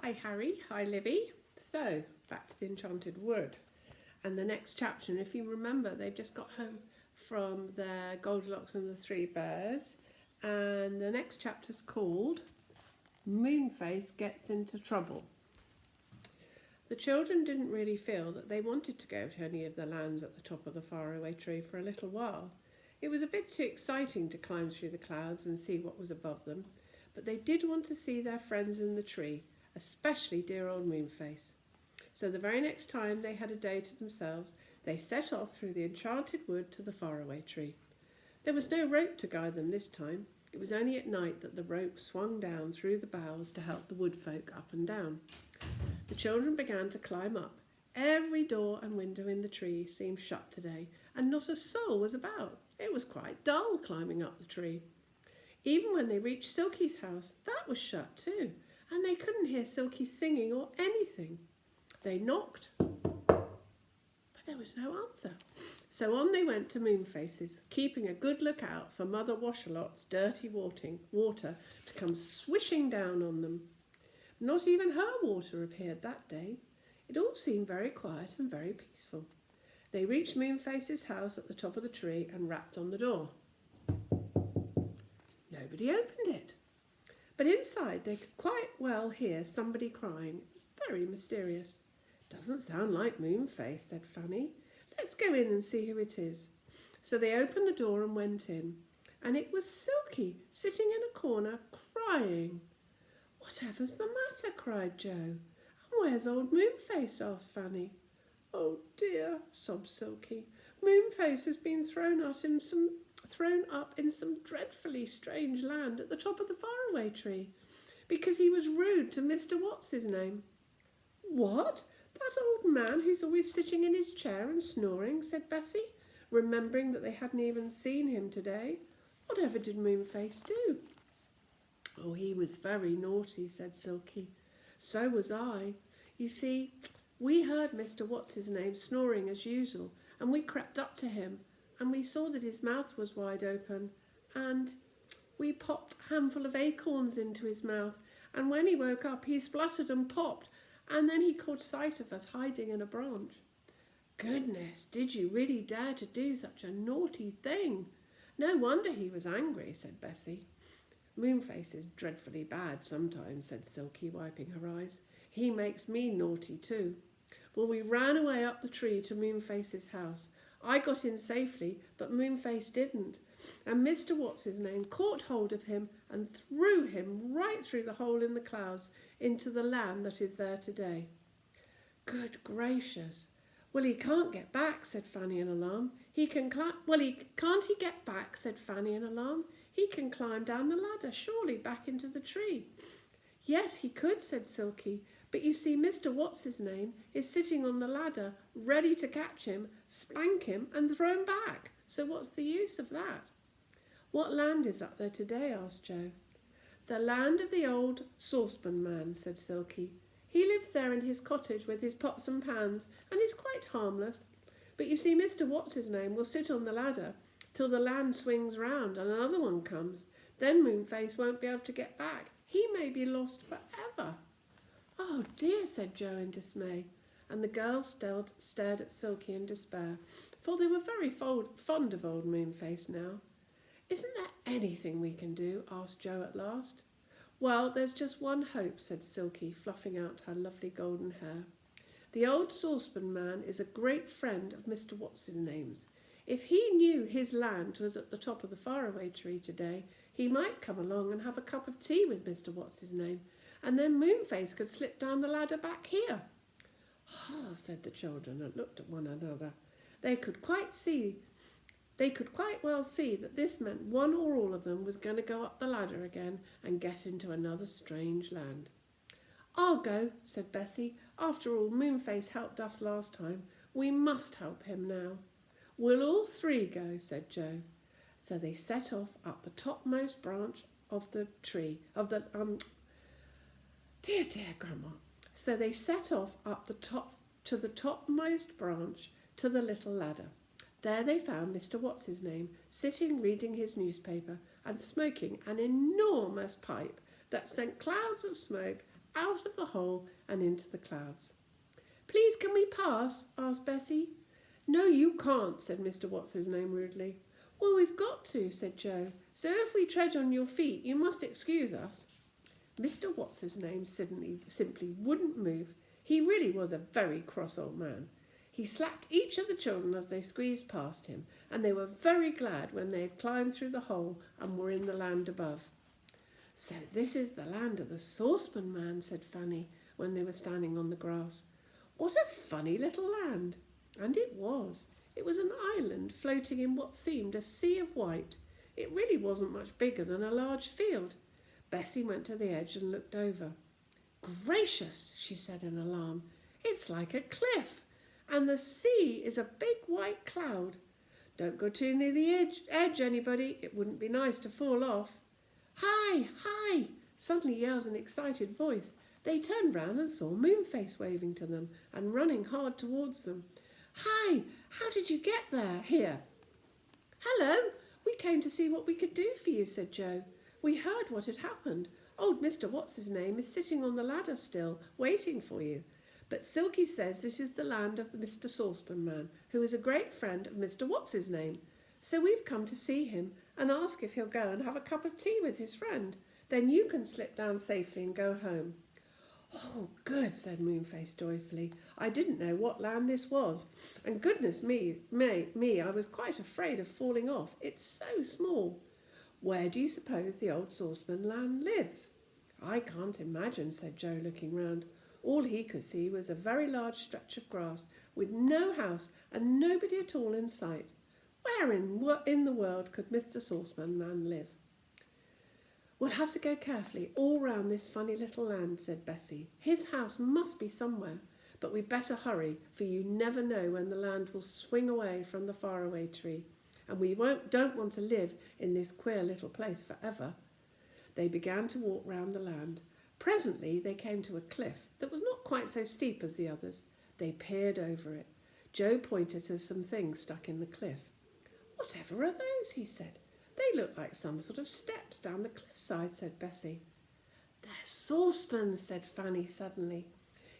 Hi Harry, hi Livy. So, back to the Enchanted Wood and the next chapter. And if you remember, they've just got home from their Goldilocks and the Three Bears. And the next chapter's called Moonface Gets into Trouble. The children didn't really feel that they wanted to go to any of the lands at the top of the faraway tree for a little while. It was a bit too exciting to climb through the clouds and see what was above them, but they did want to see their friends in the tree, especially dear old Moonface. So the very next time they had a day to themselves, they set off through the enchanted wood to the faraway tree. There was no rope to guide them this time. It was only at night that the rope swung down through the boughs to help the wood folk up and down. The children began to climb up. Every door and window in the tree seemed shut today, and not a soul was about. It was quite dull climbing up the tree. Even when they reached Silky's house, that was shut too, and they couldn't hear Silky singing or anything. They knocked, but there was no answer. So on they went to Moonface's, keeping a good lookout for Mother Washalot's dirty water to come swishing down on them. Not even her water appeared that day. It all seemed very quiet and very peaceful. They reached Moonface's house at the top of the tree and rapped on the door. Nobody opened it. But inside they could quite well hear somebody crying. It was very mysterious. "Doesn't sound like Moonface," said Fanny. "Let's go in and see who it is." So they opened the door and went in. And it was Silky, sitting in a corner, crying. "Whatever's the matter?" cried Joe. "And where's old Moonface?" asked Fanny. "Oh dear," sobbed Silky. "Moonface has been thrown up in some dreadfully strange land at the top of the faraway tree, because he was rude to Mr. What's-his-name." "What? That old man who's always sitting in his chair and snoring?" said Bessie, remembering that they hadn't even seen him today. "Whatever did Moonface do?" "Oh, he was very naughty," said Silky. "So was I. You see, we heard Mr. What's-his-name snoring as usual, and we crept up to him, and we saw that his mouth was wide open, and we popped a handful of acorns into his mouth, and when he woke up he spluttered and popped, and then he caught sight of us hiding in a branch." "Goodness, did you really dare to do such a naughty thing? No wonder he was angry," said Bessie. "Moonface is dreadfully bad sometimes," said Silky, wiping her eyes. "He makes me naughty too. Well, we ran away up the tree to Moonface's house. I got in safely, but Moonface didn't. And Mr. What's-his-name caught hold of him and threw him right through the hole in the clouds into the land that is there today." "Good gracious. Well, he can't get back," said Fanny in alarm. Can't he get back?" said Fanny in alarm. "He can climb down the ladder, surely, back into the tree." "Yes, he could," said Silky. "But you see, Mr. What's-his-name is sitting on the ladder, ready to catch him, spank him, and throw him back. So what's the use of that?" "What land is up there today?" asked Joe. "The land of the old saucepan man," said Silky. "He lives there in his cottage with his pots and pans, and is quite harmless. But you see, Mr. What's-his-name will sit on the ladder till the land swings round and another one comes. Then Moonface won't be able to get back. He may be lost forever." "Oh dear," said Joe in dismay, and the girls stared at Silky in despair, for they were very fond of old Moonface now. "Isn't there anything we can do?" asked Joe at last. "Well, there's just one hope," said Silky, fluffing out her lovely golden hair. "The old saucepan man is a great friend of Mr. What's-his-name's. If he knew his land was at the top of the faraway tree today, he might come along and have a cup of tea with Mr. What's-his-name, and then Moonface could slip down the ladder back here." "Ah," said the children, and looked at one another. They could quite well see that this meant one or all of them was going to go up the ladder again and get into another strange land. "I'll go," said Bessie. "After all, Moonface helped us last time. We must help him now." "We'll all three go," said Joe. So they set off up the topmost branch of the tree, Dear Grandma. So they set off up to the topmost branch to the little ladder. There they found Mr. What's-his-name sitting reading his newspaper and smoking an enormous pipe that sent clouds of smoke out of the hole and into the clouds. "Please, can we pass?" asked Bessie. "No, you can't," said Mr. What's-his-name rudely. "Well, we've got to," said Joe. "So if we tread on your feet, you must excuse us." Mr. What's-his-name simply wouldn't move. He really was a very cross old man. He slapped each of the children as they squeezed past him, and they were very glad when they had climbed through the hole and were in the land above. "So this is the land of the Saucepan Man," said Fanny, when they were standing on the grass. "What a funny little land!" And it was. It was an island floating in what seemed a sea of white. It really wasn't much bigger than a large field. Bessie went to the edge and looked over. "Gracious," she said in alarm, "it's like a cliff, and the sea is a big white cloud. Don't go too near the edge, anybody. It wouldn't be nice to fall off." "Hi, hi!" suddenly yelled an excited voice. They turned round and saw Moonface waving to them and running hard towards them. "Hi, how did you get here?" "Hello, we came to see what we could do for you," said Joe. "We heard what had happened. Old Mr. What's-his-name is sitting on the ladder still, waiting for you. But Silky says this is the land of the Mr. Saucepan Man, who is a great friend of Mr. What's-his-name. So we've come to see him and ask if he'll go and have a cup of tea with his friend. Then you can slip down safely and go home." "Oh, good," said Moonface joyfully. "I didn't know what land this was. And goodness me, I was quite afraid of falling off. It's so small. Where do you suppose the old Saucepan Man lives?" "I can't imagine," said Joe, looking round. All he could see was a very large stretch of grass with no house and nobody at all in sight. Where in the world could Mr. Saucepan Man live? "We'll have to go carefully all round this funny little land," said Bessie. "His house must be somewhere, but we'd better hurry, for you never know when the land will swing away from the faraway tree, and we don't want to live in this queer little place forever." They began to walk round the land. Presently they came to a cliff that was not quite so steep as the others. They peered over it. Joe pointed to some things stuck in the cliff. "Whatever are those?" he said. "They look like some sort of steps down the cliffside," said Bessie. "They're saucepans," said Fanny suddenly.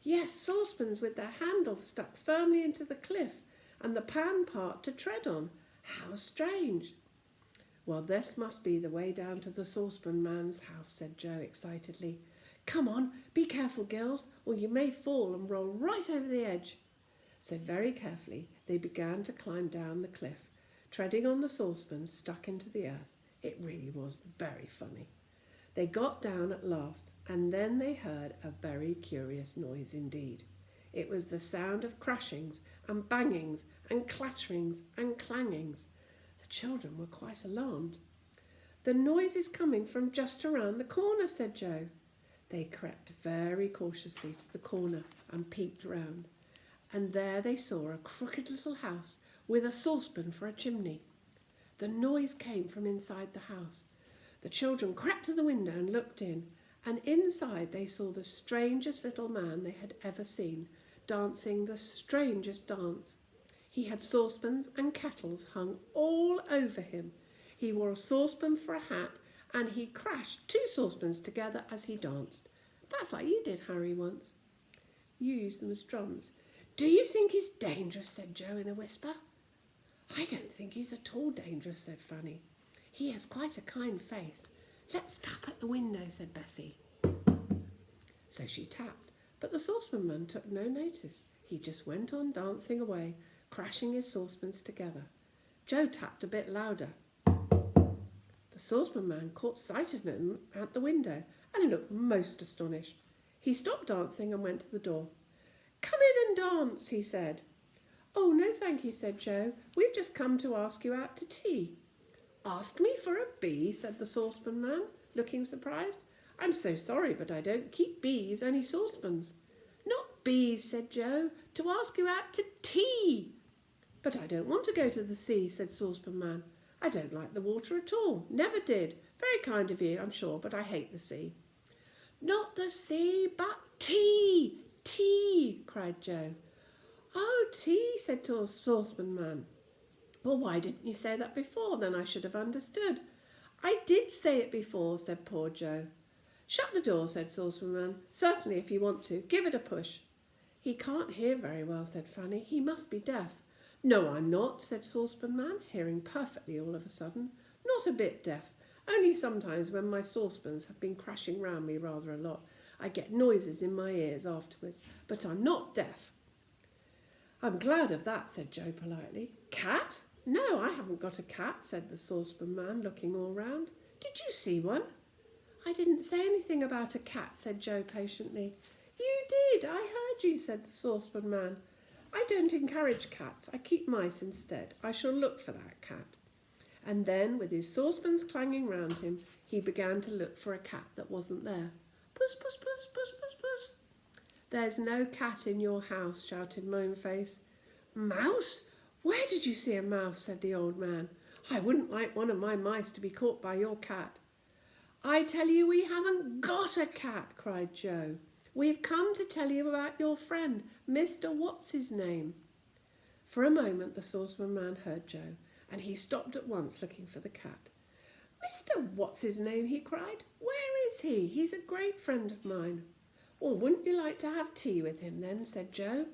"Yes, saucepans with their handles stuck firmly into the cliff and the pan part to tread on. How strange!" "Well, this must be the way down to the Saucepan Man's house," said Joe excitedly. "Come on, be careful, girls, or you may fall and roll right over the edge." So very carefully they began to climb down the cliff, treading on the saucepans stuck into the earth. It really was very funny. They got down at last, and then they heard a very curious noise indeed. It was the sound of crashings and bangings and clatterings and clangings. The children were quite alarmed. "The noise is coming from just around the corner," said Joe. They crept very cautiously to the corner and peeped round, and there they saw a crooked little house with a saucepan for a chimney. The noise came from inside the house. The children crept to the window and looked in, and inside they saw the strangest little man they had ever seen, dancing the strangest dance. He had saucepans and kettles hung all over him. He wore a saucepan for a hat, and he crashed 2 saucepans together as he danced. That's like you did, Harry, once. You used them as drums. "Do you think he's dangerous?" said Joe in a whisper. "I don't think he's at all dangerous," said Fanny. "He has quite a kind face. Let's tap at the window," said Bessie. So she tapped, but the saucepan man took no notice. He just went on dancing away, crashing his saucepans together. Joe tapped a bit louder. The saucepan man caught sight of him at the window and looked most astonished. He stopped dancing and went to the door. "Come in and dance," he said. "Oh, no, thank you," said Joe. "We've just come to ask you out to tea." "Ask me for a bee?" said the saucepan man, looking surprised. "I'm so sorry, but I don't keep bees, only saucepans." "Not bees," said Joe, "to ask you out to tea." "But I don't want to go to the sea," said Saucepan Man. "I don't like the water at all. Never did. Very kind of you, I'm sure, but I hate the sea." "Not the sea, but tea! Tea!" cried Joe. "Oh, tea," said Saucepan Man. "Well, why didn't you say that before? Then I should have understood." "I did say it before," said poor Joe. Shut the door, said Saucepan Man. Certainly, if you want to. Give it a push. He can't hear very well, said Fanny. He must be deaf. No, I'm not, said Saucepan Man, hearing perfectly all of a sudden. Not a bit deaf. Only sometimes when my saucepans have been crashing round me rather a lot, I get noises in my ears afterwards. But I'm not deaf. I'm glad of that, said Joe politely. Cat? No, I haven't got a cat, said the Saucepan Man, looking all round. Did you see one? I didn't say anything about a cat, said Joe patiently. You did, I heard you, said the Saucepan Man. I don't encourage cats, I keep mice instead. I shall look for that cat. And then, with his saucepans clanging round him, he began to look for a cat that wasn't there. Puss, puss, puss, puss, puss, puss. There's no cat in your house, shouted Moonface. Mouse? Where did you see a mouse? Said the old man. I wouldn't like one of my mice to be caught by your cat. I tell you we haven't got a cat, cried Joe. We've come to tell you about your friend, Mr. What's-his-name. For a moment the Saucepan Man heard Joe, and he stopped at once looking for the cat. Mr. What's-his-name, he cried. Where is he? He's a great friend of mine. Well, wouldn't you like to have tea with him then? Said Joe.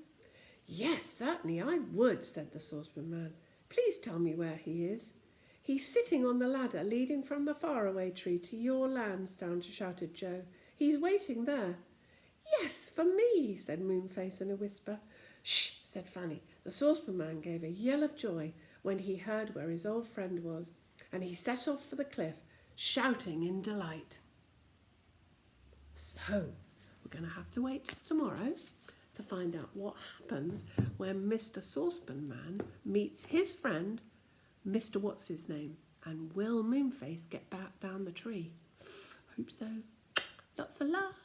Yes, certainly I would, said the Saucepan Man. Please tell me where he is. He's sitting on the ladder leading from the faraway tree to your lansdowne, shouted Joe. He's waiting there. Yes, for me, said Moonface in a whisper. Shh, said Fanny. The Saucepan Man gave a yell of joy when he heard where his old friend was, and he set off for the cliff, shouting in delight. So, we're going to have to wait till tomorrow to find out what happens when Mr. Saucepan Man meets his friend, Mr. What's-his-name, and will Moonface get back down the tree? Hope so. Lots of love.